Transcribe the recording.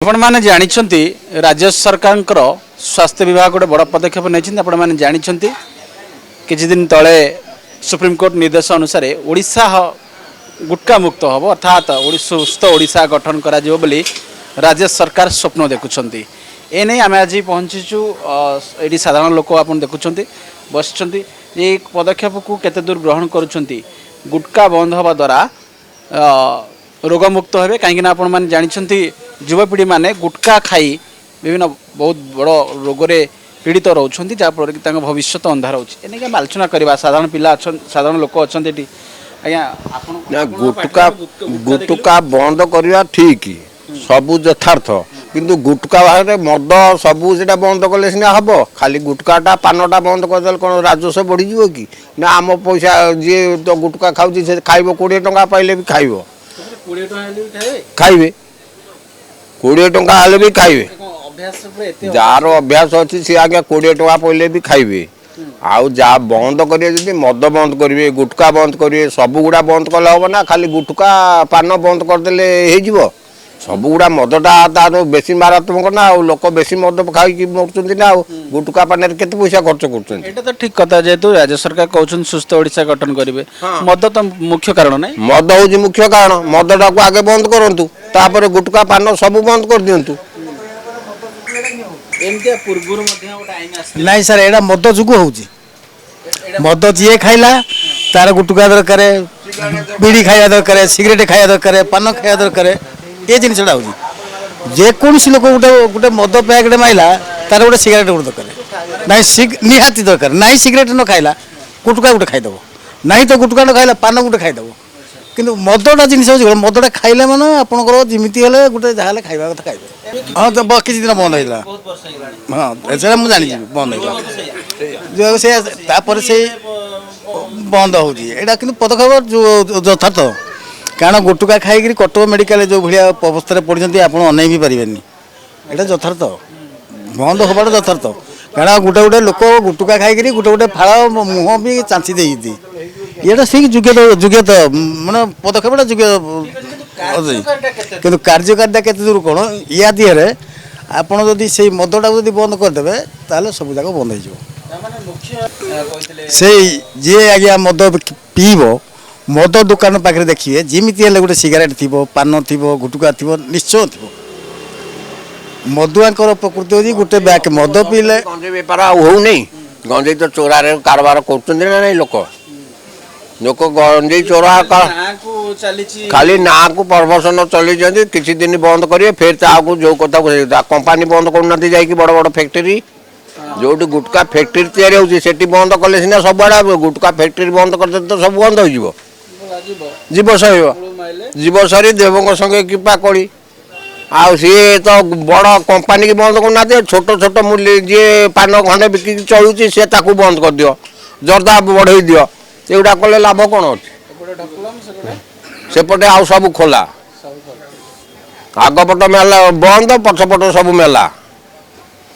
आपण मैंने जानी राज्य सरकार स्वास्थ्य विभाग गोटे बड़ पदक्षेप नहीं आपण मैंने जानी किसी दिन तले सुप्रीमकोर्ट निर्देश अनुसार ओडिशा गुटखा मुक्त हम अर्थात सुस्थ ओडिशा गठन करा राज्य सरकार स्वप्न देखुं एने आम आज पहुँचीचु ये साधारण लोक आप देखुं बस ये पदक्षेप को केते दूर ग्रहण करुँच गुटखा बंद हवा द्वारा रोगमुक्त हे कहीं आप जानते युवपीढ़ी मैंने गुटखा खाई विभिन्न बहुत बड़ रोगरे पीड़ित रोचे जहाँफल कि भविष्य अंधार होने आलोचना करवा साधारण पिला साधारण लोक अच्छा आज्ञा गुटखा बंद करवा ठीक सबू यथार्थ किंतु गुटखा बाहर मद सबू से बंद कले सीना हम खाली गुटखाटा पानटा बंद करदे कौन राजस्व बढ़ीज कि ना आम पैसा जी तो गुटखा खाऊ खाइब 20 टंका पाइले भी खाइब खाइबे 20 टंका हेल्ले भी खाइबे जार अभ्यास अच्छी सी आगे 20 टंका पड़े भी खाइबे आउ जा बंद करेंगे मद बंद करेंगे गुटखा बंद करेंगे सब गुड़ा बंद कले हम ना खाली गुटखा पान बंद करदे हो सब गुड़ा मदटा तार बेसी मारात्मक ना लोक बेसी मद खाई मरुँच ना गुटखा पान केते पैसा खर्च कर तो ठीक कथा जेहेतु राज्य सरकार कहते सुस्थ ओडिशा गठन करेंगे मद तो मुख्य कारण ना मद हूँ मुख्य कारण मदटा को आगे बंद करूँ तापर गुटखा पान सब बंद कर दिंतु नहीं सर एटा मद जुगु हो मद जी खाइला तार गुटखा दरकार बीड़ी खाया दरकार सिगरेट खाया दरकार पान खाया दरकार ये जिनसा हो जेकोसी लोक गोटे गोटे मद पैकेट माइला तार गोटे सिगरेट गोटे दरकार ना निहाती दरकार ना सिगरेट न खाइला गुटखा गोटे खाईदेव ना तो गुटखा न खाइला पान गोटे खाईदेव किंतु मदटा जिन मदटा खाइले मैंने आपंकर जमीती हेल्ले गोटे जहाँ खाଇବା कथा खाइबे हाँ तो किसी दिन बंद होता हाँ से मुझे जानी बंद होता से बंद होटा कि पदक्षेप यथार्थ कारण गुटखा खाई कटक मेडिकल जो भाया अवस्था पड़ते आप अनै भी पारे यहाँ यथार्थ बंद होगा यथार्थ कारण गोटे गोटे लोक गुटखा खाई गोटे गोटे फाड़ मुह भी चांची देती ये ठीक योग्य मानने पदक्षेपटा योग्य कि कार्यकारिता के दूर कौन या दिहरे आपड़ जदि से मदटा जब बंद करदे ताल सब जाक बंद हो जी आज्ञा मद पीब मद दुकान पाखे देखिए जमीती हेल्ले गोटे सिगारेट थी पान थी गुटखा थी निश्चय थी मदुआर प्रकृति हो गोटे बैग मद पीले गंजे बेपार होनी गंजे तो चोरा कारबार कर लोक लोक गंजे चोरा खाली ना को प्रमोशन चली किसी दिन बंद करेंगे फिर ताकू जो कथा कंपानी बंद करना जाकि बड़ बड़ फैक्ट्री जो गुटखा फैक्ट्री तैयारी होती बंद कले सीना सब आड़े गुटखा फैक्ट्री बंद करते तो सब बंद हो जीव जीव सरी देवों संगे कृपा करी आ सी तो बड़ कंपानी की बंद करना छोट छोट मूल्य जी पान खंडे बिकी चलुची सी बंद कर दियो जर्दा बढ़ई दियो एगुड़ा कले लाभ कौन अच्छे सेपटे आउ सब खोला आगपट मेला बंद पछपट सब मेला